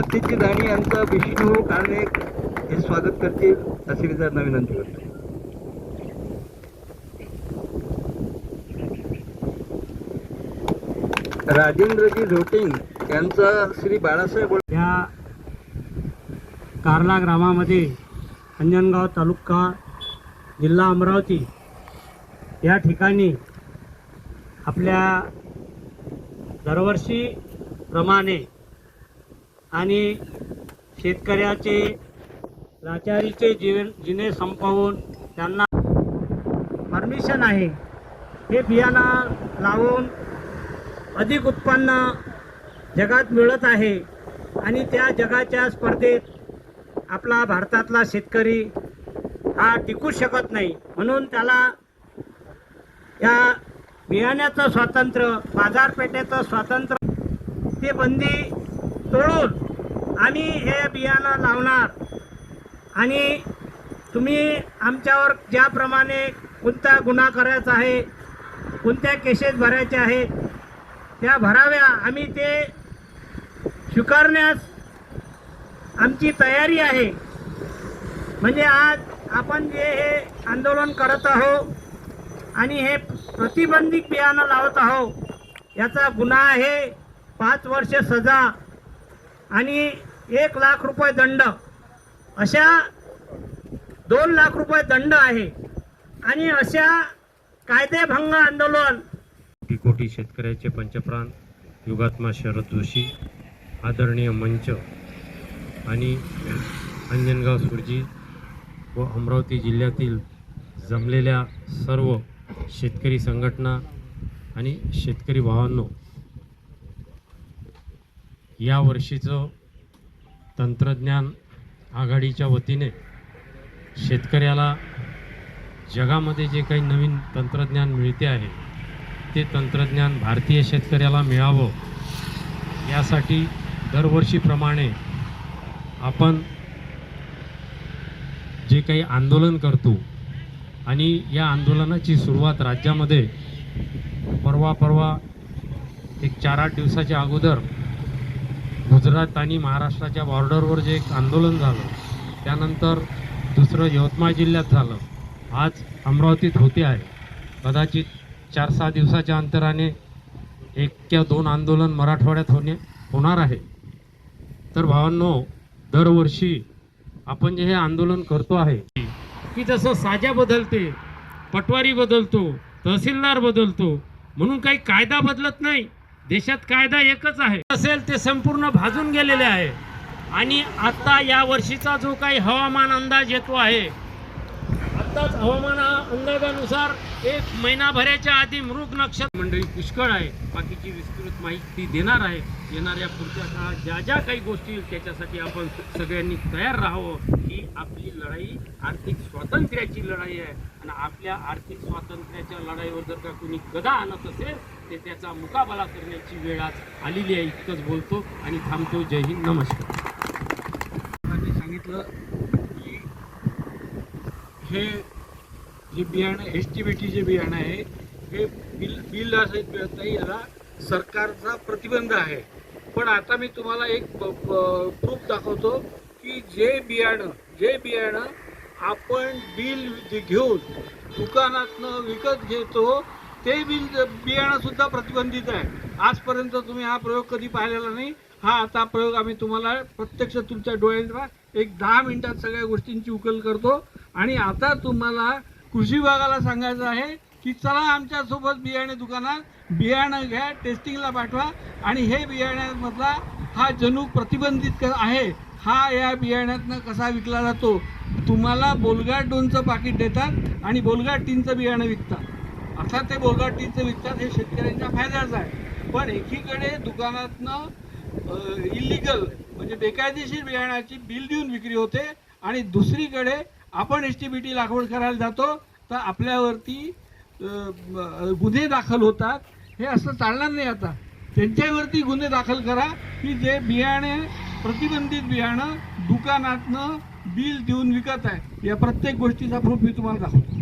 परिस्थिती जाणी यांचं विष्णू कारणे हे स्वागत करतील अशी विचारणा विनंती करतो. राजेंद्रजी झोटिंग यांचा श्री बाळासाहेब या कारला ग्रामामध्ये अंजनगाव तालुका जिल्हा अमरावती या ठिकाणी आपल्या दरवर्षी प्रमाणे आणि शेतकऱ्याचे लाचारीचे जिने संपवून त्यांना परमिशन आहे हे बियाणं लावून अधिक उत्पन्न जगात मिळत आहे आणि त्या जगाच्या स्पर्धेत आपला भारतातला शेतकरी हा टिकू शकत नाही. म्हणून त्याला या बियाण्याचं स्वातंत्र्य, बाजारपेठेचं स्वातंत्र्य, ते बंदी तोडून आम्ही हे बियाणं लावणार आणि तुम्ही आमच्यावर ज्याप्रमाणे कोणता गुन्हा करायचा आहे, कोणत्या केसेस भरायच्या आहेत त्या भराव्या, आम्ही ते स्वीकारण्यास आमची तयारी आहे. म्हणजे आज आपण जे हे आंदोलन करत आहोत आणि हे प्रतिबंधित बियाणं लावत आहोत याचा गुन्हा आहे 5 वर्ष सजा आणि 1 लाख रुपये दंड, अशा 2 लाख रुपये दंड आहे. आणि अशा कायदेभंग आंदोलन कोटी शेतकऱ्याचे पंचप्राण युगात्मा शरद जोशी, आदरणीय मंच आणि अंजनगाव सुरजी व अमरावती जिल्ह्यातील जमलेल्या सर्व शेतकरी संघटना आणि शेतकरी भावांनो, या वर्षीचं तंत्रज्ञान आघाडीच्या वतीने शेतकऱ्याला जगामध्ये जे काही नवीन तंत्रज्ञान मिळते आहे ते तंत्रज्ञान भारतीय शेतकऱ्याला मिळावं यासाठी दरवर्षीप्रमाणे आपण जे काही आंदोलन करतो आणि या आंदोलनाची सुरुवात राज्यामध्ये परवा एक 4-8 दिवसाच्या अगोदर गुजरात आणि महाराष्ट्राच्या बॉर्डरवर जे एक आंदोलन झालं, त्यानंतर दुसरं यवतमाळ जिल्ह्यात झालं, आज अमरावतीत होते आहे. कदाचित 4-6 दिवसाच्या अंतराने 1 किंवा 2 आंदोलन मराठवाड्यात होणार आहे. तर भावांनो, दरवर्षी आपण जे हे आंदोलन करतो आहे की जसं साजा बदलते, पटवारी बदलतो, तहसीलदार बदलतो, म्हणून काही कायदा बदलत नाही. देशात कायदा एकच आहे असेल ते संपूर्ण भाजून गेलेले आहे. आणि आता या वर्षीचा जो काही हवामान अंदाज येतो आहे, आताच हवामान अंदाजानुसार 1 महिनाभराच्या आधी मृग नक्षत्र मंडळी पुष्कळ आहे. बाकीची विस्तृत माहिती देणार आहे. येणाऱ्या पुढच्या काळात ज्या ज्या काही गोष्टी येईल त्याच्यासाठी आपण सगळ्यांनी तयार राहावं. ही आपली लढाई आर्थिक स्वातंत्र्याची लढाई आहे आणि आपल्या आर्थिक स्वातंत्र्याच्या लढाईवर जर का कोणी गदा आणत असेल ते त्याचा मुकाबला करण्याची वेळ आज आलेली आहे. इतकंच बोलतो आणि थांबतो. जय हिंद, नमस्कार. सांगितलं की हे जे बियाणं HTBT जे बियाणं आहे हे बिल असेल नाही, याला सरकारचा प्रतिबंध आहे. पण आता मी तुम्हाला एक प्रूफ दाखवतो की जे बियाणं आपण बिल घेऊन दुकानातनं विकत घेतो ते बियाणं सुद्धा प्रतिबंधित आहे. आजपर्यंत तुम्ही हा प्रयोग कधी पाहिलेला नाही. हा आता प्रयोग आम्ही तुम्हाला प्रत्यक्ष तुमच्या डोळ्यांना एक 10 मिनिटात सगळ्या गोष्टींची उकल करतो. आणि आता तुम्हाला कृषी विभागाला सांगायचं आहे की चला आमच्यासोबत बियाणे दुकानात बियाणं घ्या, टेस्टिंगला पाठवा आणि हे बियाण्यामधला हा जनुक प्रतिबंधित आहे, हा या बियाण्यातनं कसा विकला जातो. तुम्हाला बोलगाट 2चं पाकिट देतात आणि बोलगाट 3चं बियाणं विकतात. आता ते बोलगाट 3चं विकतात, हे शेतकऱ्यांच्या फायद्याचं आहे. पण एकीकडे दुकानातनं इलिगल म्हणजे बेकायदेशीर बियाणाची बिल देऊन विक्री होते आणि दुसरीकडे आपण HTBT लागवड करायला जातो तर आपल्यावरती गुन्हे दाखल होतात. हे असं चालणार नाही. आता त्यांच्यावरती गुन्हे दाखल करा की जे बियाणे प्रतिबंधित बियाणं दुकानातनं बिल देऊन विकत आहे. या प्रत्येक गोष्टीचा प्रूफ मी तुम्हाला दाखवतो.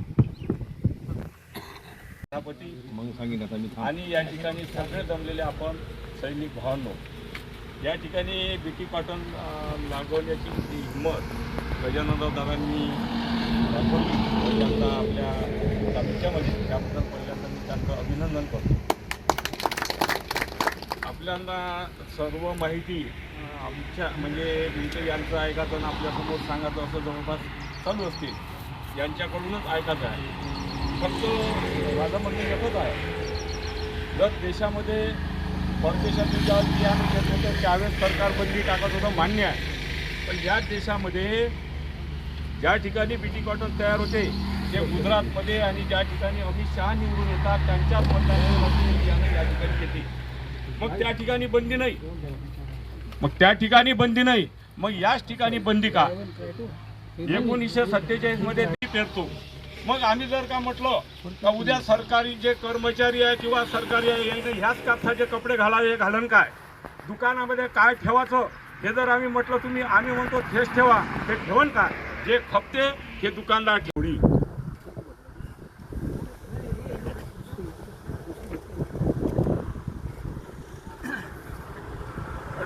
आणि या ठिकाणी सगळे जमलेले आपण सैनिक भावांनो, या ठिकाणी बीटी कॉटन लागवण्याची जी हिंमत गजाननराव दादांनी दाखवली पहिल्यांदा आपल्या तालुक्यामध्ये, त्याबद्दल पहिल्यांदा मी त्यांचं अभिनंदन करतो. आपल्यांदा सर्व माहिती आमच्या म्हणजे बिंटे यांचं ऐकायचं आणि आपल्यासमोर सांगायचं असं जवळपास चालू असते, यांच्याकडूनच ऐकायचं आहे. फक्त माझं म्हणणं एकच आहे, जर देशामध्ये परदेशातून ज्या बियाणं घेत होतं त्यावेळेस सरकार बंदी टाकत होतं, मान्य आहे. पण या देशामध्ये ज्या ठिकाणी बीटी कॉटन तयार होते ते गुजरातमध्ये, आणि ज्या ठिकाणी अमित शहा निवडून येतात त्यांच्याच मतदारांमध्ये बियाणं या ठिकाणी येते. मग त्या ठिकाणी बंदी नाही, मग याच ठिकाणी बंदी का? 1947 मध्ये ती पेरतो. मग आम्ही जर का म्हटलं का उद्या सरकारी जे कर्मचारी आहे किंवा सरकारी आहे यांनी ह्याच कापसाचे कपडे घालन काय, दुकानामध्ये काय ठेवायचं हे जर आम्ही म्हटलं, आम्ही म्हणतो तेच ठेवा, ते ठेवण काय? जे खपते हे दुकानदार ठेवली.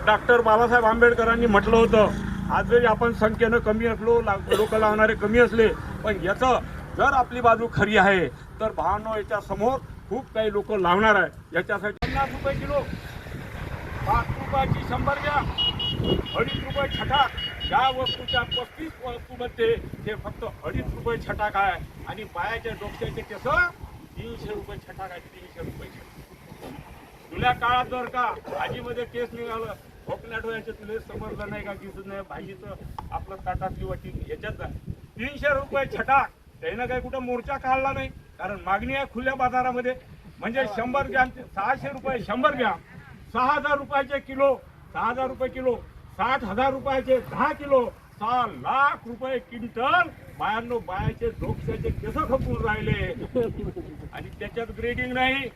डॉक्टर बाबासाहेब आंबेडकरांनी म्हटलं होतं, आज जरी आपण संख्येनं कमी असलो, लोक लावणारे कमी असले, पण याचं जर आपली बाजू खरी आहे तर भावांनो याच्या समोर खूप काही लोक लावणार आहे. याच्यासाठी 50 रुपये किलो, 5 रुपयाची 100 घ्या, 2.5 रुपये छटाक. ज्या वस्तूच्या 35 वस्तूमध्ये ते फक्त 2.5 रुपये छटाक आहे, आणि बायाच्या डोक्याचे केस 300 रुपये छटाक आहे. 300 रुपये. जुन्या काळात जर का भाजीमध्ये केस निघालं, खोकल्या डोळ्याचे तुले समजलं नाही का, दिसत नाही भाजीचं आपलं ताटातली वाटी याच्यात 300 रुपये छटाक. त्यानं काही कुठं मोर्चा काढला नाही, कारण मागणी आहे खुल्या बाजारामध्ये. म्हणजे 100 ग्रॅम 600 रुपये 100 ग्रॅम, 6,000 रुपयाचे किलो, 6,000 रुपये किलो, 60,000 रुपयाचे 10 किलो, 6 लाख रुपये क्विंटल. बायांनो बायाचे डोक्याचे केस खपून राहिले, आणि त्याच्यात ग्रेडिंग नाही.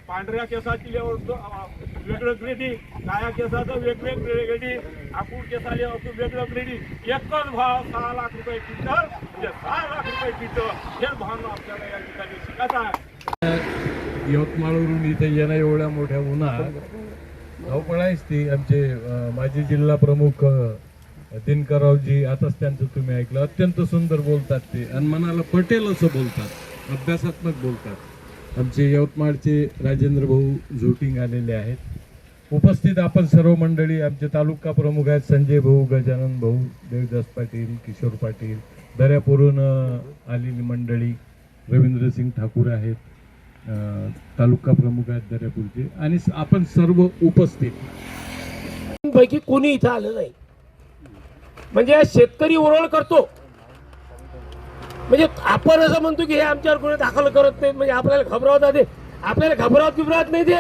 पांढऱ्या केसाची वेगळं ग्रेडिंग, काळ्या केसाचं वेगळं ग्रेडिंग, आपूड केसाचे वेगळं ग्रेडिंग. एकच भाव 6 लाख रुपये क्विंटल, म्हणजे 6 लाख रुपये क्विंटल. हेच भावना आपल्याला या ठिकाणी शिकायचं आहे. यवतमाळवरून इथे येणं एवढ्या मोठ्या उन्हात धावपळ आहेच ती. आमचे माजी जिल्हा प्रमुख दिनकररावजी, आताच त्यांचं तुम्ही ऐकलं, अत्यंत सुंदर बोलतात ते, आणि मनाला पटेल असं बोलतात, अभ्यासात्मक बोलतात. आमचे यवतमाळचे राजेंद्र भाऊ झोटिंग आलेले आहेत. उपस्थित आपण सर्व मंडळी, आमचे तालुका प्रमुख आहेत संजय भाऊ, गजानन भाऊ, देवदास पाटील, किशोर पाटील, दर्यापूरून आलेली मंडळी, रवींद्रसिंग ठाकूर आहेत, तालुका प्रमुख आहेत दर्यापूरचे, आणि आपण सर्व उपस्थित पैकी कोणी इथं आलं नाही. म्हणजे शेतकरी ओरळ करतो, म्हणजे आपण असं म्हणतो की हे आमच्यावर कोणी दाखल करत नाहीत, म्हणजे आपल्याला घबरावतात. ते आपल्याला घबरावत नाही, ते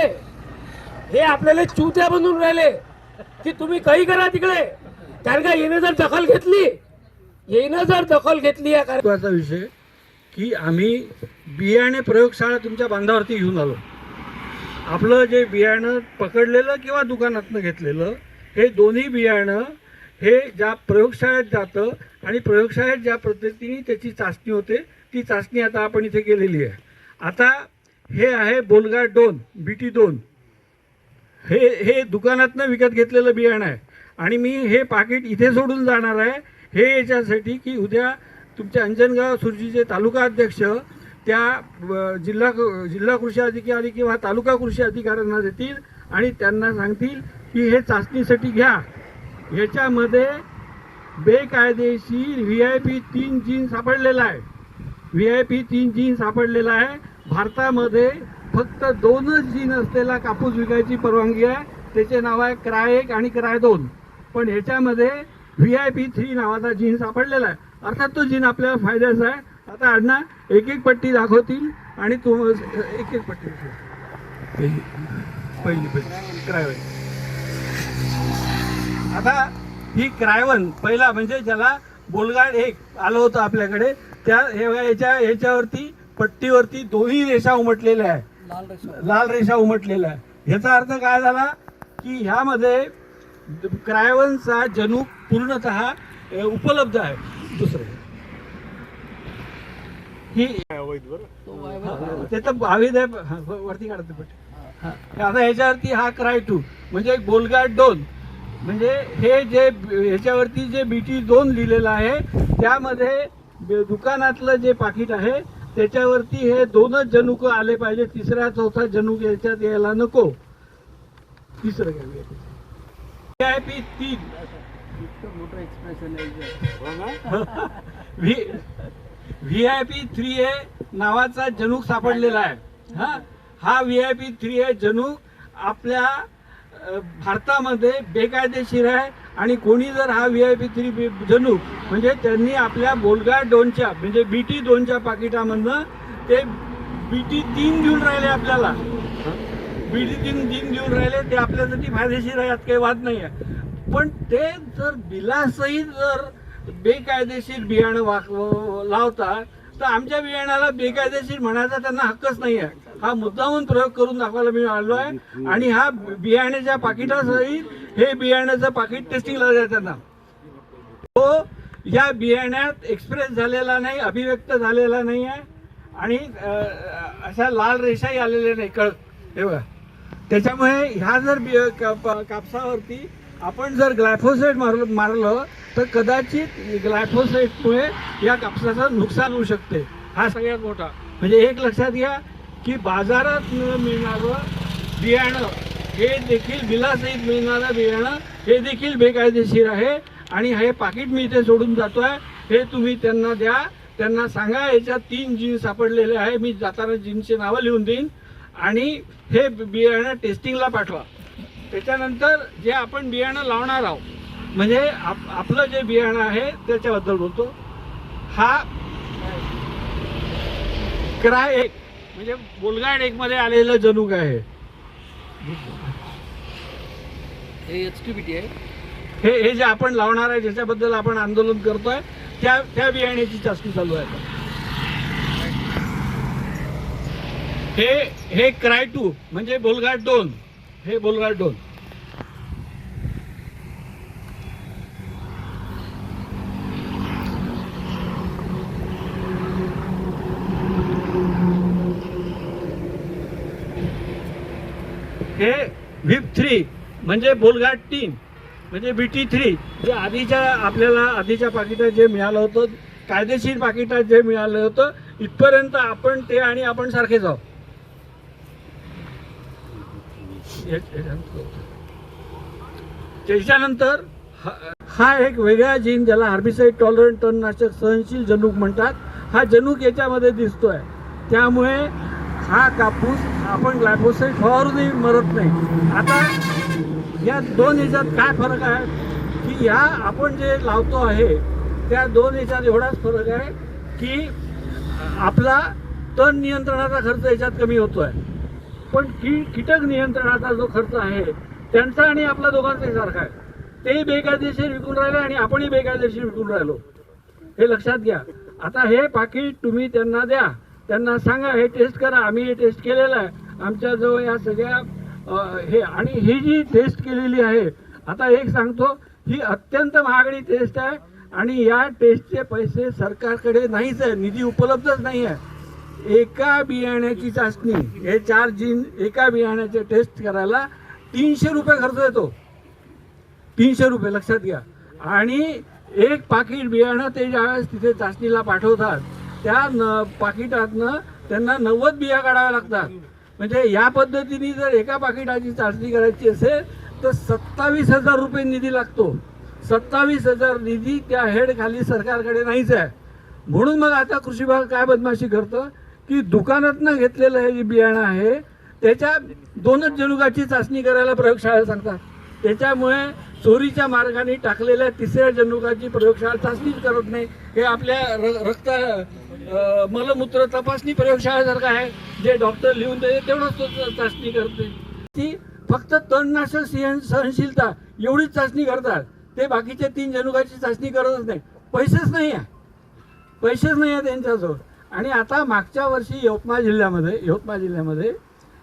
हे आपल्याला चुत्या बनवून राहिले की तुम्ही काही करा तिकडे. कारण का येणं जर दखल घेतली या महत्त्वाचा विषय की आम्ही बियाणे प्रयोगशाळा तुमच्या बांधावरती घेऊन आलो. आपलं जे बियाणं पकडलेलं किंवा दुकानातनं घेतलेलं, हे दोन्ही बियाणं हे ज्या प्रयोगशाळेत जातं, आणि प्रयोगशाळेत ज्या पद्धतीने त्याची चाचणी होते ती चाचणी आता आपण इथे केलेली आहे. आता हे आहे बोलगाड 2 BT 2. हे दुकानातनं विकत घेतलेलं बियाणं आहे, आणि मी हे पाकिट इथे सोडून जाणार आहे. हे याच्यासाठी की उद्या तुमच्या अंजनगाव सुरजीचे तालुका अध्यक्ष त्या जिल्हा कृषी अधिकारी किंवा तालुका कृषी अधिकाऱ्यांना देतील, आणि त्यांना सांगतील की हे चाचणीसाठी घ्या. याच्यामध्ये बेकायदेशीर VIP 3 जीन सापडलेला आहे. VIP 3 जीन सापडलेला आहे. भारतामध्ये फक्त 2च जीन असलेला कापूस विकायची परवानगी आहे. त्याचे नाव आहे क्राय 1 आणि क्राय 2. पण ह्याच्यामध्ये VIP 3 नावाचा जीन सापडलेला आहे. अर्थात तो जीन आपल्याला फायद्याचा आहे. आता अण्णा एक एक पट्टी दाखवतील, आणि एक एक पट्टी पहिली क्राय 1. आता ही क्रायवन पहिला म्हणजे ज्याला बोलगाड 1 आलं होतं आपल्याकडे, त्या ह्याच्यावरती पट्टीवरती दोन्ही रेषा उमटलेल्या आहे, लाल रेषा उमटलेल्या आहे. ह्याचा अर्थ काय झाला की ह्यामध्ये क्रायवनचा जनुक पूर्णतः उपलब्ध आहे. दुसरे ही ते तर अवैध आहे, वरती काढते पट्टी. आता ह्याच्यावरती हा क्राय 2 म्हणजे बोलगाड 2. म्हणजे हे जे ह्याच्यावरती जे BT2 लिहिलेलं आहे त्यामध्ये दुकानातलं जे पाकिट आहे त्याच्यावरती हे 2च जनुक आले पाहिजे, तिसरा चौथा जनुक याच्यात यायला नको. तिसरं काय VIP 3 VIP 3A नावाचा जनुक सापडलेला आहे. हा VIP 3A जनुक आपल्या भारतामध्ये बेकायदेशीर आहे आणि कोणी जर हा VIP 3 जनुक म्हणजे त्यांनी आपल्या बोलगा 2च्या म्हणजे BT2च्या पाकिटामधनं ते BT3 देऊन राहिले आपल्याला. BT3 देऊन राहिले ते आपल्यासाठी फायदेशीर आहे, यात काही वाद नाही आहे. पण ते जर बिलासहित जर बेकायदेशीर बियाणं लावतात तर आमच्या बियाणाला बेकायदेशीर म्हणायचा त्यांना हक्कच नाही आहे. हा मुद्दामून प्रयोग करून दाखवायला मी आलो आहे आणि हा बियाण्याच्या पाकिटासहित हे बियाण्याचं पाकिट टेस्टिंगला द्या त्यांना. तो या बियाण्यात एक्सप्रेस झालेला नाही, अभिव्यक्त झालेला नाही आहे आणि अशा लाल रेषाही आलेल्या नाही कळत. हे बघा, त्याच्यामुळे ह्या जर कापसावरती आपण जर ग्लायफोसेट मारलं तर कदाचित ग्लायफोसेटमुळे या कापसाचं नुकसान होऊ शकते. हा सगळ्यात मोठा म्हणजे एक लक्षात घ्या की बाजारात मिळणारं बियाणं हे देखील बिलासहित मिळणारं बियाणं हे देखील बेकायदेशीर आहे आणि हे पाकिट मी इथे सोडून जातो आहे. हे तुम्ही त्यांना द्या, त्यांना सांगा याच्यात 3 जीन सापडलेले आहे. मी जाताना जीनचे नावं लिहून देईन आणि हे बियाणं टेस्टिंगला पाठवा. त्याच्यानंतर जे आपण बियाणं लावणार आहोत म्हणजे आपलं जे बियाणं आहे त्याच्याबद्दल बोलतो. हा क्राय 1 म्हणजे बोलगाड 1 मध्ये आलेलं जनुक आहे. हे जे आपण लावणार आहे ज्याच्याबद्दल आपण आंदोलन करतोय त्या बियाण्याची चाचणी चालू आहे. हे क्राय 2 म्हणजे बोलगाड 2. हे बोलगाड 2. हे VIP3 म्हणजे बोलगाड 3 म्हणजे BT3 जे आधीच्या पाकिटात जे मिळालं होतं, कायदेशीर पाकिटात जे मिळालं होतं इथपर्यंत आपण ते आणि आपण सारखेच आहोत. त्याच्यानंतर हा एक वेगळा जीन ज्याला हार्बिसाइड टॉलरंट तणनाशक सहनशील जनुक म्हणतात. हा जनुक याच्यामध्ये दिसतोय. त्यामुळे हा कापूस आपण ग्लायफोसेट फवारूनही मरत नाही. आता या 2 ह्याच्यात काय फरक आहे की ह्या आपण जे लावतो आहे त्या 2 ह्याच्यात एवढाच फरक आहे की आपला तण नियंत्रणाचा खर्च याच्यात कमी होतो आहे. पण कीटक नियंत्रणाचा जो खर्च आहे त्यांचा आणि आपला दोघांचाही सारखा आहे. ते बेकायदेशीर विकून राहिले आणि आपणही बेकायदेशीर विकून राहिलो. हे लक्षात घ्या. आता हे पाकिट तुम्ही त्यांना द्या, त्यांना सांगा हे टेस्ट करा. आम्ही हे टेस्ट केलेलं आहे आमच्याजवळ या सगळ्या हे आणि ही जी टेस्ट केलेली आहे. आता एक सांगतो, ही अत्यंत महागडी टेस्ट आहे आणि या टेस्टचे पैसे सरकारकडे नाहीच आहे, निधी उपलब्धच नाही आहे. एका बियाण्याची चाचणी हे 4 जीन एका बियाण्याचे टेस्ट करायला 300 रुपये खर्च येतो. 300 रुपये लक्षात घ्या. आणि एक पाकिट बियाणं ते ज्यावेळेस तिथे चाचणीला पाठवतात त्या पाकिटातनं त्यांना 90 बिया काढाव्या लागतात. म्हणजे या पद्धतीने जर एका पाकिटाची चाचणी करायची असेल तर 27,000 रुपये निधी लागतो. 27,000 निधी त्या हेड खाली सरकारकडे नाहीच आहे. म्हणून मग आता कृषी विभाग काय बदमाशी करतं की दुकानातनं घेतलेलं हे जे बियाणं आहे त्याच्या 2च जनुकाची चाचणी करायला प्रयोगशाळा सांगतात. त्याच्यामुळे चोरीच्या मार्गाने टाकलेल्या 3ऱ्या जनुकाची प्रयोगशाळा चाचणीच करत नाही. हे आपल्या रक्त मलमूत्र तपासणी प्रयोगशाळेसारखं आहे. जे डॉक्टर लिहून देते तेवढंच तो चाचणी करते. ती फक्त तणनाशक सहनशीलता एवढीच चाचणी करतात. ते बाकीच्या 3 जनुकाची चाचणी करतच नाही. पैसेच नाही आहे त्यांच्याजवळ. आणि आता मागच्या वर्षी यवतमाळ जिल्ह्यामध्ये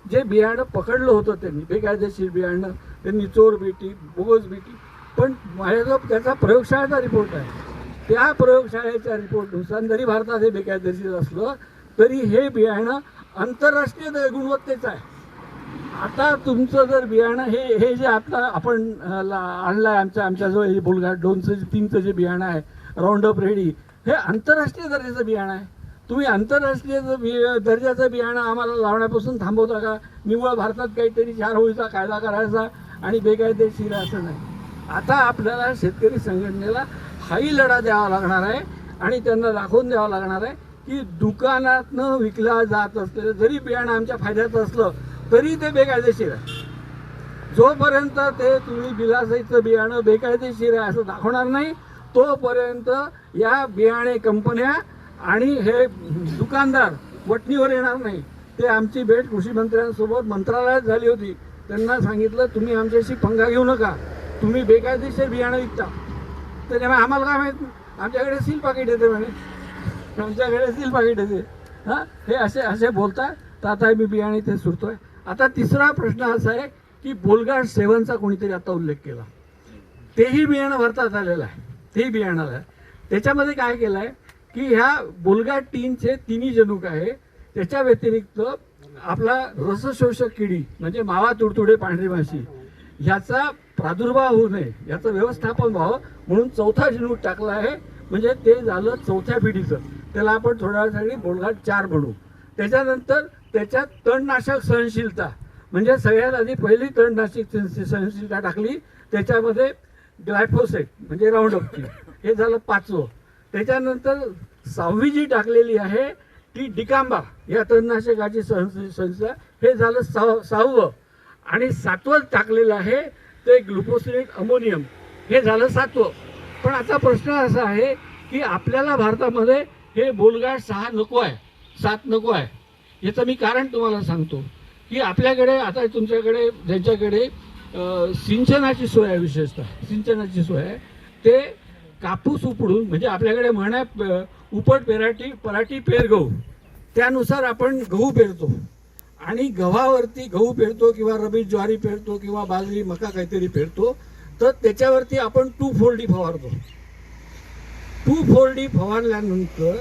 जे बियाणं पकडलं होतं त्यांनी बेकायदेशीर बियाणं, त्यांनी चोर बीटी बोगस बीटी, पण माझ्याजवळ त्याचा प्रयोगशाळेचा रिपोर्ट आहे. त्या प्रयोगशाळेच्या रिपोर्टनुसार जरी भारतात हे बेकायदेशीर असलं तरी हे बियाणं आंतरराष्ट्रीय गुणवत्तेचं आहे. आता तुमचं जर बियाणं हे जे आता आपण आणलंय आमच्याजवळ हे बोलघाट 2-3चं जे बियाणं आहे राऊंड अप रेडी, हे आंतरराष्ट्रीय दर्जाचं बियाणं आहे. तुम्ही आंतरराष्ट्रीय दर्जाचं बियाणं आम्हाला लावण्यापासून थांबवता का? निव्वळ भारतात काहीतरी 4 होळीचा कायदा करायचा आणि बेकायदेशीर असं नाही. आता आपल्याला शेतकरी संघटनेला हाही लढा द्यावा लागणार आहे आणि त्यांना दाखवून द्यावं लागणार आहे की दुकानातनं विकला जात असलेलं जरी बियाणं आमच्या फायद्याचं असलं तरी ते बेकायदेशीर आहे. जोपर्यंत ते तुम्ही बिलासहितचं बियाणं बेकायदेशीर आहे असं दाखवणार नाही तोपर्यंत या बियाणे कंपन्या आणि हे दुकानदार वटणीवर येणार नाही. ते आमची भेट कृषी मंत्र्यांसोबत मंत्रालयात झाली होती. त्यांना सांगितलं तुम्ही आमच्याशी पंगा घेऊ नका, तुम्ही बेकायदेशीर बियाणं विकता. त्याच्यामुळे आम्हाला काय माहीत, आमच्याकडे सील पाकिट येते म्हणे, आमच्याकडे सील पाकिट येते. हां, हे असे बोलतात. तर आता मी बियाणे ते सुटतोय. आता तिसरा प्रश्न असा आहे की बोलघाट 7चा कोणीतरी आता उल्लेख केला. तेही बियाणं भरतात आलेलं आहे, तेही बियाणं आहे. त्याच्यामध्ये काय केलं आहे की ह्या बोलघाट 3चे तिन्ही जनुक आहे. त्याच्या व्यतिरिक्त आपला रसशोषक किडी म्हणजे मावा तुडतुडे पांढरी माशी ह्याचा प्रादुर्भाव होऊ नये, याचं व्यवस्थापन व्हावं म्हणून 4था जनुक टाकला आहे. म्हणजे ते झालं 4थ्या पिढीचं. त्याला आपण थोड्या वेळासाठी बोलघाट 4 म्हणू. त्याच्यानंतर त्याच्यात तणनाशक सहनशीलता म्हणजे सगळ्यात आधी पहिली तणनाशक सहनशीलता टाकली. त्याच्यामध्ये ग्लायफोसेट म्हणजे राऊंडअपची, हे झालं 5वं. त्याच्यानंतर 6वी जी टाकलेली आहे ती डिकांबा या तणनाशकाची सहनशीलता, हे झालं 6वं. आणि 7वं टाकलेलं आहे ते ग्लुकोसिनेट अमोनियम, हे झालं 7वं. पण आता प्रश्न असा आहे की आपल्याला भारतामध्ये हे बोलघाट 6 नको आहे, 7 नको आहे. याचं मी कारण तुम्हाला सांगतो की आपल्याकडे आता तुमच्याकडे ज्यांच्याकडे सिंचनाची सोय आहे, विशेषतः सिंचनाची सोय आहे, ते कापूस उपडून म्हणजे आपल्याकडे म्हणा उपट पराठी पेर गहू, त्यानुसार आपण गहू पेरतो आणि गव्हावरती गहू पेरतो किंवा रबी ज्वारी पेरतो किंवा बाजरी मका काहीतरी पेरतो. तर त्याच्यावरती आपण 2,4-D फवारतो. 2,4-D फवारल्यानंतर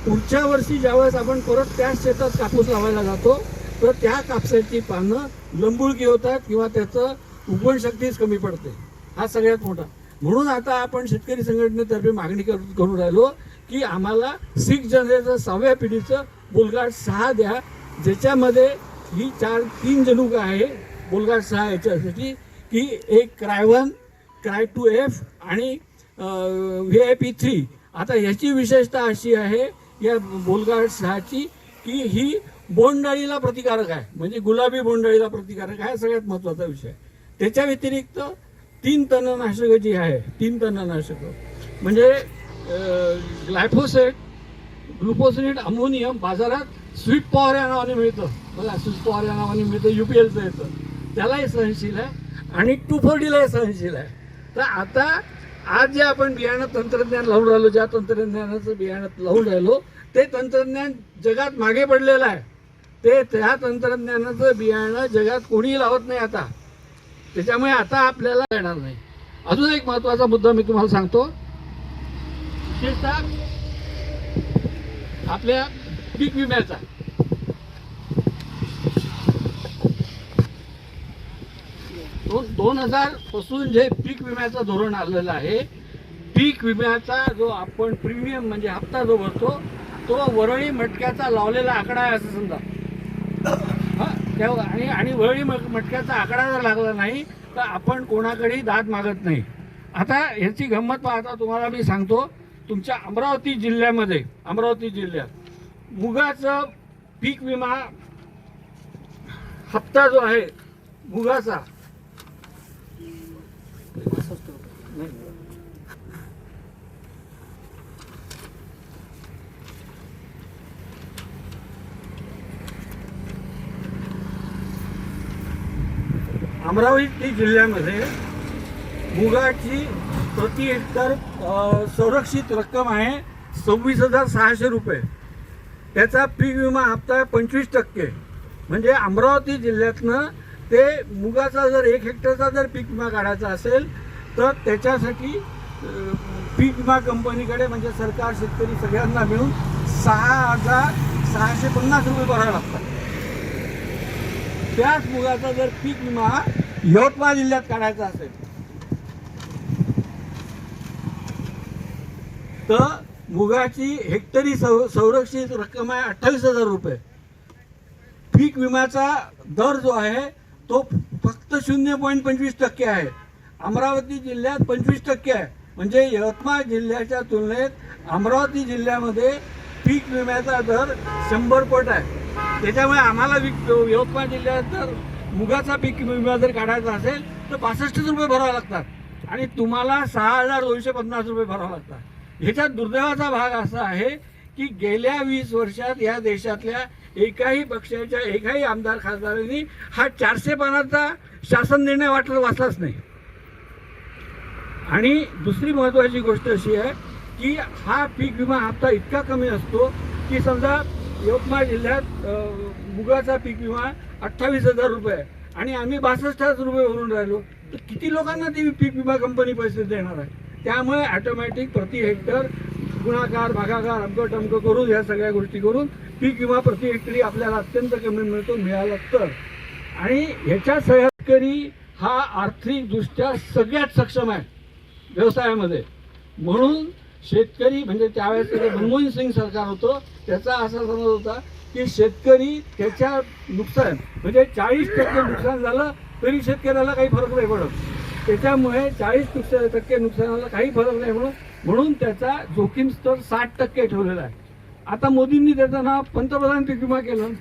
पुढच्या वर्षी ज्यावेळेस आपण परत त्याच शेतात कापूस लावायला जातो तर त्या कापसाची पानं लंबुळकी होतात किंवा त्याचं उगवणशक्तीच कमी पडते. हा सगळ्यात मोठा. म्हणून आता आपण शेतकरी संघटनेतर्फे मागणी करून राहिलो की आम्हाला 6th जनरेशन 6व्या पिढीचं बोलघाट 6 द्या, ज्याच्यामध्ये ही 3 जनुक आहे बोलघाट 6 याच्यासाठी की एक क्राय1, क्राय2F आणि VIP3. आता ह्याची विशेषता अशी आहे या बोलघाट 6ची की ही बोंडअळीला प्रतिकारक आहे, म्हणजे गुलाबी बोंडअळीला प्रतिकारक आहे, सगळ्यात महत्त्वाचा विषय. त्याच्या व्यतिरिक्त 3 तणनाशकं जी आहे, 3 तणनाशकं म्हणजे ग्लायफोसेट, ग्लुकोसिनेट अमोनियम बाजारात स्वीट पॉवर या नावाने मिळतं. बघा, स्वीट पॉवर या नावाने मिळतं, UPLचं येतं, त्यालाही सहनशील आहे आणि 2,4-Dलाही सहनशील आहे. तर आता आज जे आपण बियाणं तंत्रज्ञान लावून राहिलो, ज्या तंत्रज्ञानाचं बियाणं लावून राहिलो ते तंत्रज्ञान जगात मागे पडलेलं आहे. त्या तंत्रज्ञानाचं बियाणं जगात कोणीही लावत नाही आता. त्याच्यामुळे आता आपल्याला येणार नाही. अजून एक महत्त्वाचा मुद्दा मी तुम्हाला सांगतो. विशेषतः आपल्या पीक विम्याचा. दोन 2000 पासून जे पीक विम्याचं धोरण आलेलं आहे, पीक विम्याचा जो आपण प्रीमियम म्हणजे हप्ता जो भरतो तो वरळी मटक्याचा लावलेला आकडा आहे असं समजा. आणि वरळी मटक्याचा आकडा जर लागला नाही तर आपण कोणाकडेही दाद मागत नाही. आता ह्याची गंमत पाहता तुम्हाला मी सांगतो. तुमच्या अमरावती जिल्ह्यात मुगाचं पीक विमा हप्ता जो आहे मुगाचा अमरावती जिल्ह्यामध्ये मुगाची प्रति हेक्टर संरक्षित रक्कम आहे 26,600 रुपये. त्याचा पीक विमा हप्ता आहे 25%. म्हणजे अमरावती जिल्ह्यातनं ते मुगाचा जर 1 हेक्टरचा जर पीक विमा काढायचा असेल तर त्याच्यासाठी पीक विमा कंपनीकडे म्हणजे सरकार शेतकरी सगळ्यांना मिळून 6,650 रुपये भरावे लागतात. त्याच मुगाचा जर पीक विमा यवतमाळ जिल्ह्यात काढायचा असेल तर मुगाची हेक्टरी संरक्षित रक्कम आहे 28,000 रुपये. पीक विम्याचा दर जो आहे तो फक्त 0.25% आहे. अमरावती जिल्ह्यात 25% आहे. म्हणजे यवतमाळ जिल्ह्याच्या तुलनेत अमरावती जिल्ह्यामध्ये पीक विम्याचा दर 100 पट आहे. त्याच्यामुळे आम्हाला यवतमाळ जिल्ह्यात जर मुगाचा पीक विमा जर काढायचा असेल तर 65 रुपये भरावे लागतात आणि तुम्हाला 6,250 रुपये भरावे लागतात. ह्याच्यात दुर्दैवाचा भाग असा आहे की गेल्या 20 वर्षात या देशातल्या एकाही पक्षाच्या एकाही आमदार खासदारांनी हा 400 पानाचा शासन निर्णय वाचलाच नाही. आणि दुसरी महत्त्वाची गोष्ट अशी आहे की हा पीक विमा हप्ता इतका कमी असतो की समजा यवतमाळ जिल्ह्यात मुगाचा पीक विमा 28,000 रुपये आहे आणि आम्ही 62,000 रुपये भरून राहिलो तर किती लोकांना ती पीक विमा कंपनी पैसे देणार आहे. त्यामुळे ऑटोमॅटिक प्रति हेक्टर गुणाकार भागाकार अमकं टमकं करून ह्या सगळ्या गोष्टी करून पीक विमा प्रति हेक्टरी आपल्याला अत्यंत कमी मिळतो. मिळाला तर आणि ह्याच्या शेतकरी हा आर्थिकदृष्ट्या सगळ्यात सक्षम आहे व्यवसायामध्ये. म्हणून शेतकरी म्हणजे त्यावेळेस मनमोहन सिंग सरकार होतं त्याचा असा समज होता की शेतकरी त्याच्या नुकसान म्हणजे 40% नुकसान झालं तरी शेतकऱ्याला काही फरक नाही पडत. त्याच्यामुळे 40% नुकसानाला काही फरक नाही म्हणून त्याचा जोखीम स्तर 60% ठेवलेला आहे. आता मोदींनी त्याचं नाव पंतप्रधान पीक विमा केलं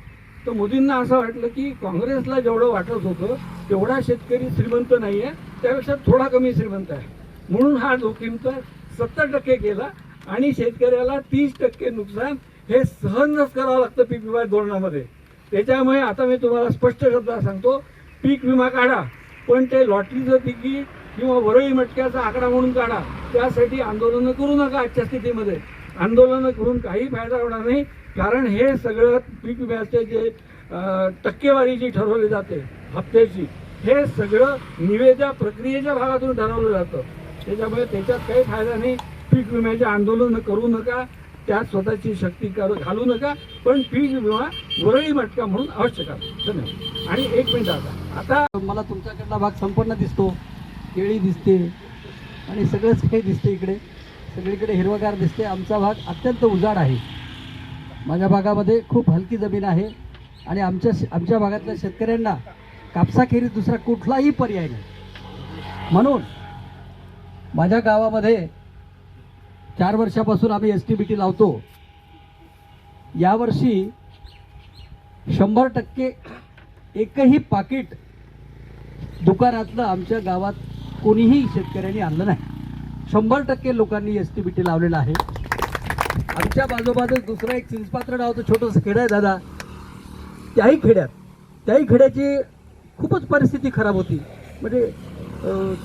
तर मोदींना असं वाटलं की काँग्रेसला जेवढं वाटत होतं तेवढा शेतकरी श्रीमंत नाही आहे त्यापेक्षा थोडा कमी श्रीमंत आहे म्हणून हा जोखीम तर 70% केला आणि शेतकऱ्याला 30% नुकसान हे सहनच करावं लागतं पीक विमा धोरणामध्ये. त्याच्यामुळे आता मी तुम्हाला स्पष्ट शब्दात सांगतो पीक विमा काढा पण ते लॉटरीचं तिकीट किंवा वरळी मटक्याचा आकडा म्हणून काढा. त्यासाठी आंदोलनं करू नका. आजच्या स्थितीमध्ये आंदोलनं करून काही फायदा होणार नाही कारण हे सगळं पीक विम्याचे जे टक्केवारी जी ठरवली जाते हप्त्याची हे सगळं निविदा प्रक्रियेच्या भागातून ठरवलं जातं. त्याच्यामुळे त्याच्यात काही फायदा नाही. पीक विम्याचे आंदोलनं करू नका त्यात स्वतःची शक्ती घालू नका पण पीक विमा वरळी मटका म्हणून आवश्यक आहे. धन्यवाद. आणि एक मिनिट आता मला तुमच्याकडला भाग संपन्न दिसतो केळी दिसते आणि सगळंच काही दिसते इकडे सगळीकडे हिरवगार दिसते. आमचा भाग अत्यंत उजाड आहे. माझ्या भागामध्ये खूप हलकी जमीन आहे आणि आमच्या भागातल्या शेतकऱ्यांना कापसाखेरीज दुसरा कुठलाही पर्याय नाही. म्हणून माझ्या गावामध्ये 4 वर्षापासून आम्ही STBT लावतो. यावर्षी 100% एकही पाकिट दुकानातलं आमच्या गावात कोणीही शेतकऱ्यांनी आणलं नाही. 100% लोकांनी STBT लावलेलं आहे. आमच्या बाजूबाजूच दुसरं एक चिंचपात्र नावाचं छोटंसं खेडं आहे दादा. त्याही खेड्याची खूपच परिस्थिती खराब होती. म्हणजे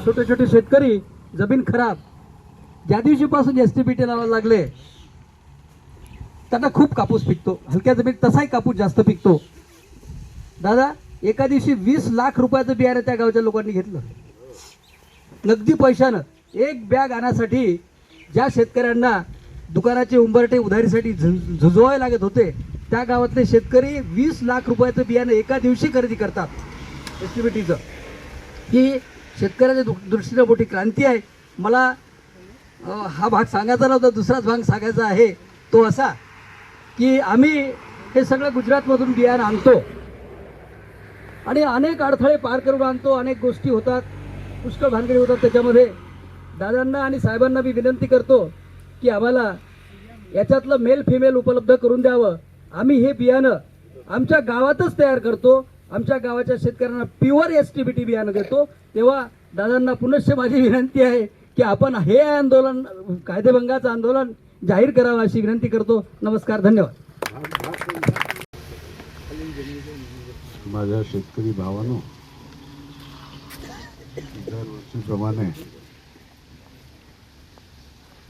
छोटे छोटे शेतकरी जमीन खराब ज्या दिवशीपासून STBT लावायला लागले त्यांना खूप कापूस पिकतो. हलक्या जमीन तसाही कापूस जास्त पिकतो. दादा एका दिवशी 20 लाख रुपयाचं बियाणं त्या गावच्या लोकांनी घेतलं नगदी पैशानं. एक बॅग आणण्यासाठी ज्या शेतकऱ्यांना दुकानाचे उंबरटे उधारीसाठी झुजवावे लागत होते त्या गावातले शेतकरी 20 लाख रुपयाचं बियाणं एका दिवशी खरेदी करतात. STBTचं ही शेतकऱ्याच्या दृष्टीनं मोठी क्रांती आहे. मला हा भाग सांगायचा नव्हता. दुसराच भाग सांगायचा आहे तो असा की आम्ही हे सगळं गुजरातमधून बियाणं आणतो आणि अनेक अडथळे पार करून आणतो. अनेक गोष्टी होतात पुष्कळ भानगडी होतात. त्याच्यामध्ये दादांना आणि साहेबांना मी विनंती करतो की आम्हाला याच्यातलं मेल फिमेल उपलब्ध करून द्यावं. आम्ही हे बियाणं आमच्या गावातच तयार करतो. आमच्या गावाच्या शेतकऱ्यांना प्युअर STBT बियाणं देतो. तेव्हा दादांना पुनश्च माझी विनंती आहे की आपण हे आंदोलन कायदेभंगाचं आंदोलन जाहीर करावं अशी विनंती करतो. नमस्कार. धन्यवाद. माझ्या शेतकरी भावांनो दरवर्षीप्रमाणे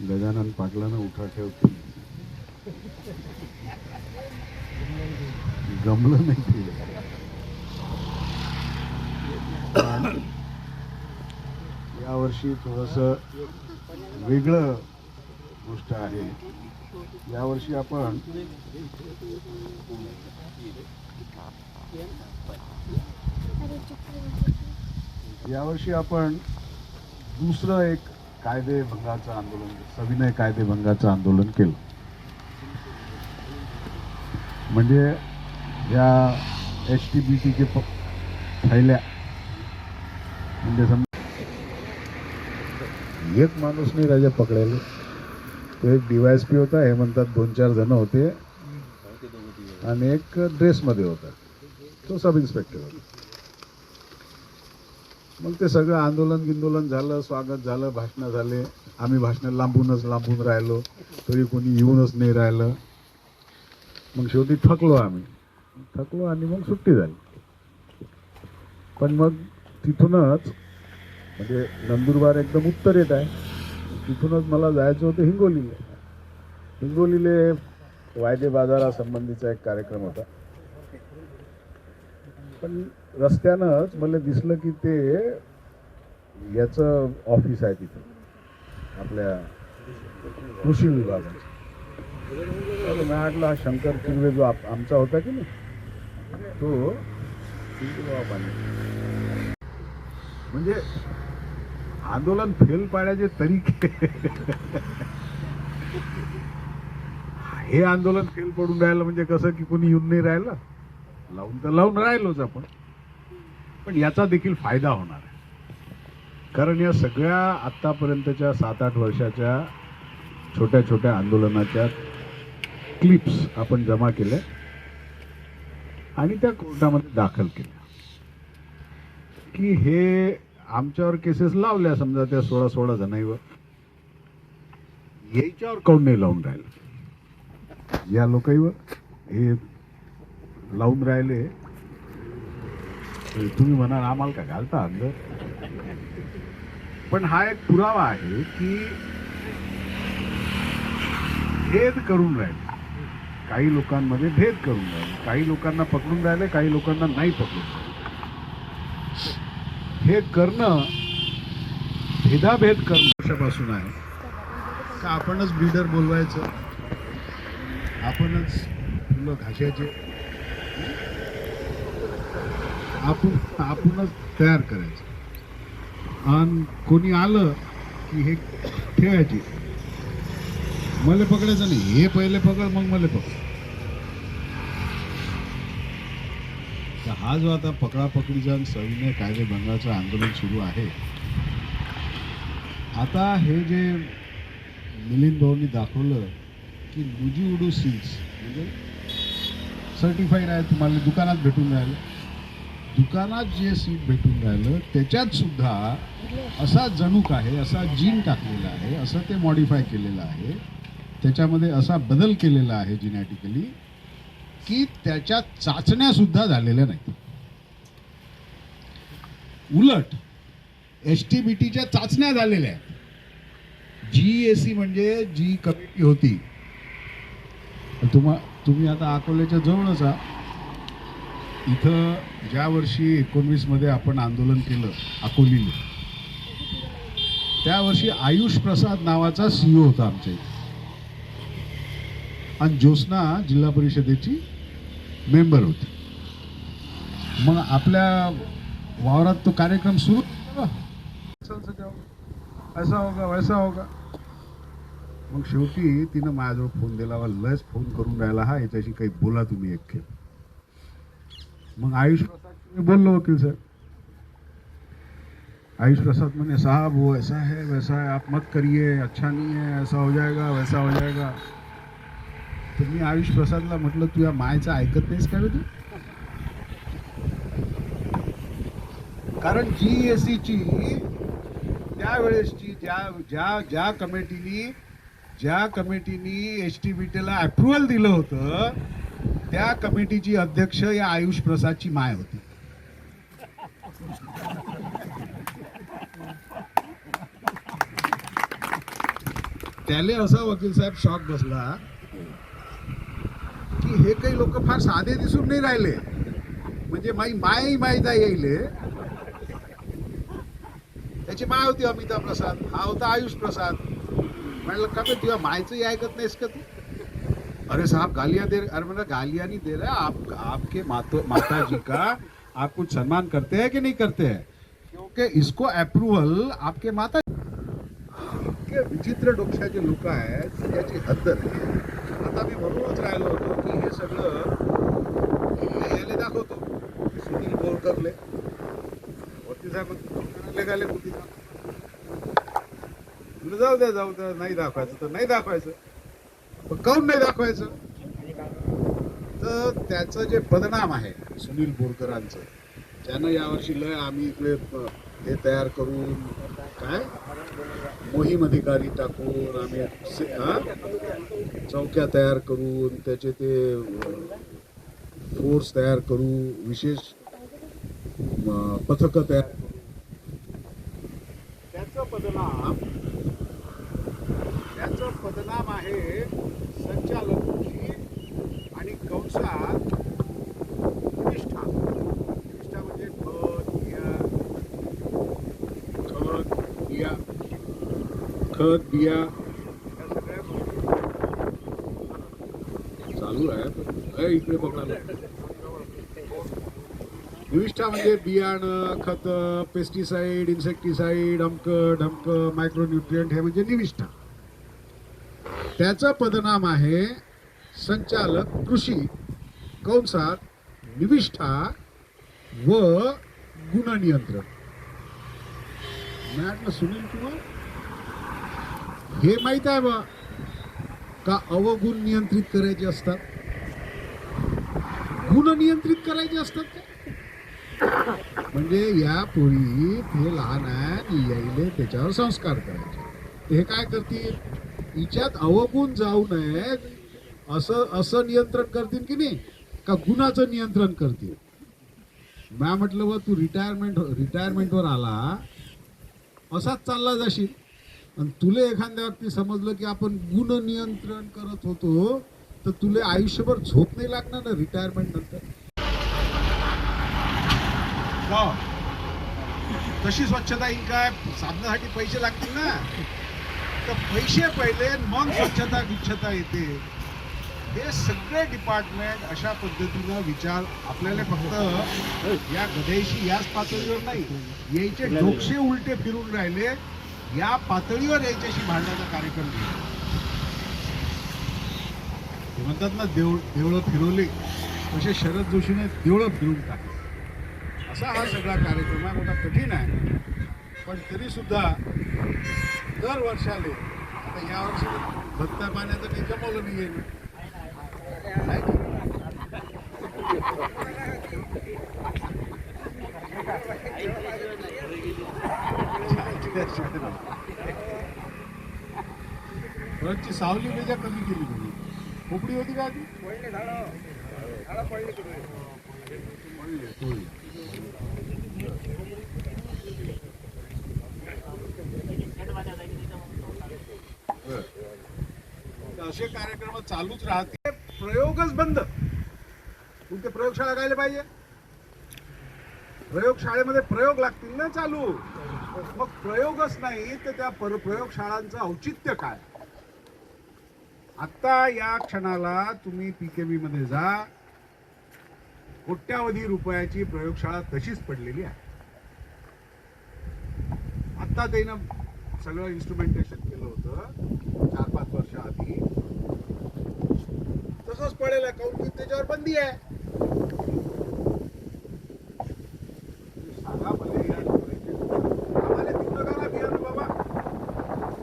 गजानन पाटलांना उठा ठेवतील जमलं नाही ते. यावर्षी थोडंसं वेगळं गोष्ट आहे. यावर्षी आपण यावर्षी आपण दुसरं एक कायदेभंगाचं आंदोलन, सविनय कायदेभंगाचं आंदोलन केलं. म्हणजे या HTBTचे थैल्या, म्हणजे समजा एक माणूस नाही राजा पकडायला. तो एक DYSP होता, हे म्हणतात 2-4 जण होते, आणि एक ड्रेसमध्ये होता, तो सब इन्स्पेक्टर होता. मग ते सगळं आंदोलन झालं, स्वागत झालं, भाषणं झाले. आम्ही भाषणं लांबून राहिलो, तरी कोणी येऊनच नाही राहिलं. मग शेवटी थकलो आणि मग सुट्टी झाली. पण मग तिथूनच, म्हणजे नंदुरबार एकदम उत्तरेत आहे, तिथूनच मला जायचं होतं हिंगोलीले वायदे बाजारासंबंधीचा एक कार्यक्रम होता. पण रस्त्यानंच मला दिसलं की ते याचं ऑफिस आहे तिथं, आपल्या कृषी विभागाचं. मी म्हटलं हा शंकर किरवे जो आमचा होता की नाही, तो म्हणजे आंदोलन फेल पाडायचे तरीके. हे आंदोलन फेल पडून राहिलं म्हणजे कसं की कोणी येऊन नाही राहिलं, लावून राहिलोच आपण. पण याचा देखील फायदा होणार आहे, कारण या सगळ्या आत्तापर्यंतच्या 7-8 वर्षाच्या छोट्या आंदोलनाच्या क्लिप्स आपण जमा केल्या आणि त्या कोर्टामध्ये दाखल केल्या. की हे आमच्यावर केसेस लावल्या समजा त्या 16 जणांवर, याच्यावर काऊन नाही लावून राहिलं, या लोकांवर हे लावून राहिले. तुम्ही म्हणाल आम्हाला काय घालता अंदर, पण हा एक पुरावा आहे की भेद करून राहिले, काही लोकांमध्ये भेद करून राहिले, काही लोकांना पकडून राहिले, काही लोकांना नाही पकडून राहिले. हे करणं, भेदाभेद करणं वर्षापासून आहे का आपणच ब्रीडर बोलवायचं, आपणच फुलं घासायचे, आपणच तयार करायचं, आणि कोणी आलं की हे ठेवायचे, मला पकडायचं नाही, हे पहिले पकड मग मला पकड. तर हा जो आता पकडापकडीचा सविनय कायदेभंगाचं आंदोलन सुरू आहे, आता हे जे मिलिंद भाऊंनी दाखवलं की लुजी सीड्स म्हणजे सर्टिफाईड आहे, तुम्हाला दुकानात भेटून राहिलं, दुकानात जे सीड भेटून राहिलं त्याच्यात सुद्धा असा जणूक आहे, असा जीन टाकलेला आहे, असं ते मॉडिफाय केलेलं आहे, त्याच्यामध्ये असा बदल केलेला आहे जेनेटिकली की त्याच्या चाचण्या सुद्धा झालेल्या नाहीत. उलट HTBTच्या चाचण्या झालेल्या आहेत. GEAC म्हणजे जी कमिटी होती, तुम्ही आता अकोल्याच्या जवळच आहात. इथं ज्या वर्षी 19 मध्ये आपण आंदोलन केलं अकोलीला, त्या वर्षी आयुष प्रसाद नावाचा CEO होता आमच्या इथे, आणि ज्योत्स्ना जिल्हा परिषदेची मेंबर होती. मग आपल्या वावरात तो कार्यक्रम सुरू ऐसा होगा वैसा होगा. मग शेवटी तिनं माझ्याजवळ फोन दिला, लयच फोन करून राहिला हा, याच्याशी काही बोला तुम्ही एक खेळ. मग आयुष प्रसाद बोललो वकील साहेब, आयुष प्रसाद मैंने साहब वो ऐसा है वैसा है, आप मत करिए, अच्छा नहीं है, ऐसा हो जाएगा वैसा हो जाएगा. तर मी आयुष प्रसादला म्हटलं तू या मायचं ऐकत नाहीस का रे तू, कारण GEACची त्यावेळेसची ज्या कमिटीनी HTBTला अप्रुव्हल दिलं होतं, त्या कमिटीची अध्यक्ष या आयुष प्रसादची माय होती. त्याले असा वकील साहेब शॉक बसला की हे काही लोक फार साधे दिसून नाही राहिले, म्हणजे माई माहीत येईल. त्याची माय होती अमिताभ प्रसाद, हा होता आयुष प्रसाद. म्हटलं का तुझ्या मायचंही ऐकत नाहीस का तू, अरे साहब गालियां दे, अरे मतलब गालियां नहीं दे रहा, आप आपके माता जी का आप कुछ सम्मान करते हैं कि नहीं करते हैं? क्योंकि इसको अप्रूव्हल आपके माता इतके विचित्र डोक्याचे लोक आहेत त्याची हद्द नाही. आता मी म्हणूनच राहिलो होतो की हे सगळं याले दाखवतो सुनील बोरकरले वरती साहेब गाले कुठे जाऊ द्या नाही दाखवायचं तर नाही दाखवायचं, पण काऊन नाही दाखवायचं? तर त्याचं जे बदनाम आहे सुनील बोरकरांचं, त्यानं यावर्षी लय आम्ही इकडे हे तयार करून काय मोहीम अधिकारी टाकून आम्ही चौक्या तयार करून त्याचे ते फोर्स तयार करू, विशेष पथकं तयार करू. त्याचं बदनाम आहे संचालकांची आणि कंसात निष्ठा. निष्ठा म्हणजे खत बिया या सगळ्या चालू आहे. इकडे बघायला निविष्ठा म्हणजे बियाणं, खत, पेस्टिसाइड, इन्सेक्टिसाइड, ढमक मायक्रोन्यूट्रिएंट, हे म्हणजे निविष्ठा. त्याचा पदनाम आहे संचालक कृषी कंसात निविष्ठा व गुणनियंत्रण. म्हटलं सुनील कुमार हे माहित आहे बा का अवगुण नियंत्रित करायचे असतात, गुण नियंत्रित करायचे असतात का? म्हणजे या पोळी हे लहान आहे यायले त्याच्यावर संस्कार करायचे. हे काय करतील, हिच्यात अवगुण जाऊ नये असं नियंत्रण करतील की नाही, का गुणाचं नियंत्रण करतील? मी म्हटलं बा तू रिटायरमेंटवर आला असाच चालला जाशील आणि तुला एखाद्या व्यक्ती समजलं की आपण गुण नियंत्रण करत होतो तर तुला आयुष्यभर झोप नाही लागणार ना रिटायरमेंट नंतर. तशी स्वच्छता येईल काय? साधनासाठी पैसे लागतील ना, तर पैसे पहिले मग स्वच्छता येते. हे सगळे डिपार्टमेंट अशा पद्धतीनं विचार आपल्याला फक्त या गदेशी याच पातळीवर नाही, यायचे डोकशे उलटे फिरून राहिले या पातळीवर याच्याशी भांडण्याचा कार्यक्रम केला. ते म्हणतात ना देवळं फिरवली तसे शरद जोशीने देवळं फिरून टाकले. असा हा सगळा कार्यक्रम आहे. मोठा कठीण आहे, पण तरी सुद्धा दर वर्षाले आता यावर्षी भत्ता पाण्याचं काही जमवलं नाही आहे. फळची सावली बेजा कमी केली तुम्ही. खोपडी होती का आधी? असे कार्यक्रम चालूच राहते. प्रयोगच बंद. तुमचे प्रयोगशाळा गायला पाहिजे. प्रयोगशाळेमध्ये प्रयोग लागतील ना चालू. मग प्रयोगच नाही तर त्या प्रयोगशाळांचं औचित्य काय? आता या क्षणाला तुम्ही पीकेबी मध्ये जा, कोट्यावधी रुपयाची प्रयोगशाळा तशीच पडलेली आहे. आता त्यानं सगळं इन्स्ट्रुमेंटेशन केलं होतं 4-5 वर्ष आधी, तसंच पडेल आहे. काऊन की त्याच्यावर बंदी आहे. सांगा मला या आम्हाला देऊ नका ना बियाणं बाबा,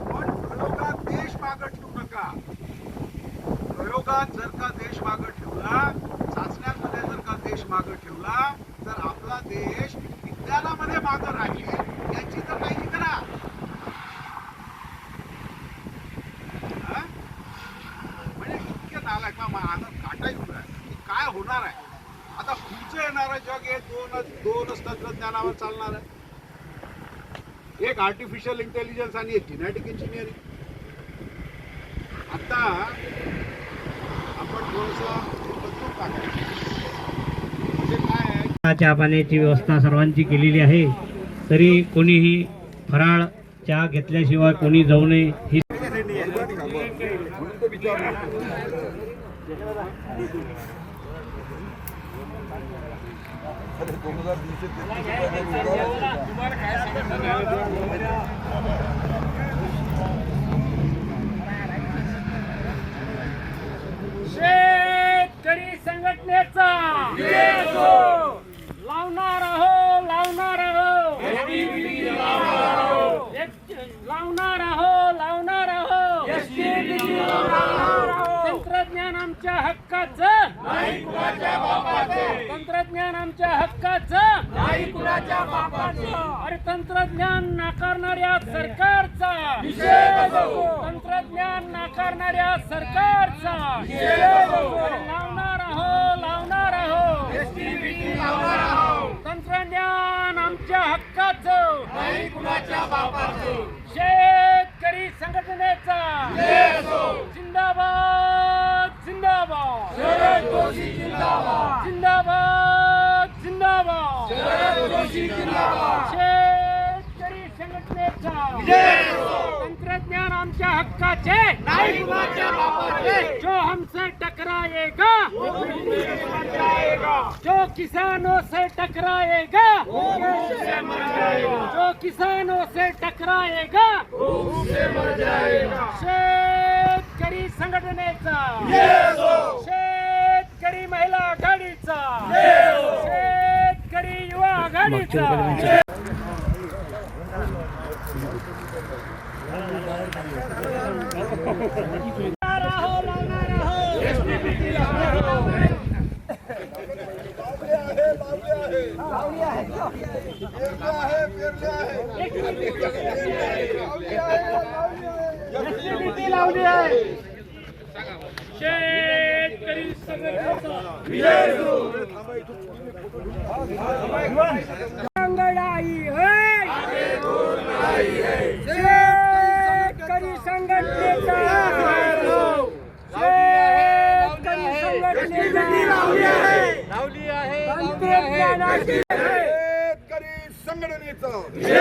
पण प्रयोगात देश मागं ठेवू नका. प्रयोगात जर का देश मागं ठेवला, चाचण्यांमध्ये जर का देश मागं ठेवला, तर आपला देश विज्ञानामध्ये मागं राहील याची तर काळजी करा. म्हणजे इतके नालायक ना आता काटा येऊन आहे. काय होणार आहे आता पुढचं येणारं जग हे दोनच तंत्रज्ञानावर चालणार आहे. एक आर्टिफिशियल इंटेलिजन्स आणि एक जेनेटिक इंजिनिअरिंग. आता आपण थोडंसं बदलून टाकायचं. म्हणजे काय आहे, चहा पाण्याची व्यवस्था सर्वांची केलेली आहे. तरी कोणीही फराळ चहा घेतल्याशिवाय कोणी जाऊ नये ही शेतकरी संघटनेचा लावणार आहो लावणार आहो लावणार आहो लावणार आहो तंत्रज्ञान आमच्या हक्काचं तंत्रज्ञान आमच्या हक्काचं अरे तंत्रज्ञान नाकारणाऱ्या सरकारचा तंत्रज्ञान नाकारणाऱ्या सरकारचा लावणार आहो लावणार आहो तंत्रज्ञान आमच्या हक्काचं शेतकरी संघटनेचा जिंदाबाद जिंदाबाद जिंदाबाद जिंदाबाद शेतकरी संघटनेचा तंत्रज्ञान आमच्या हक्काचे जो हमसे टकराएगा जो किसानों से टकराएगा जो किसानों से टकराएगा शेतकरी संघटनेचा शेतकरी महिला आघाडीचा शेतकरी युवा आघाडीचा लावली आहे शेतकरी संघटनाई शेतकरी संघटनेचा शेतकरी संघटनेचा लावली आहे शेतकरी संघटनेचं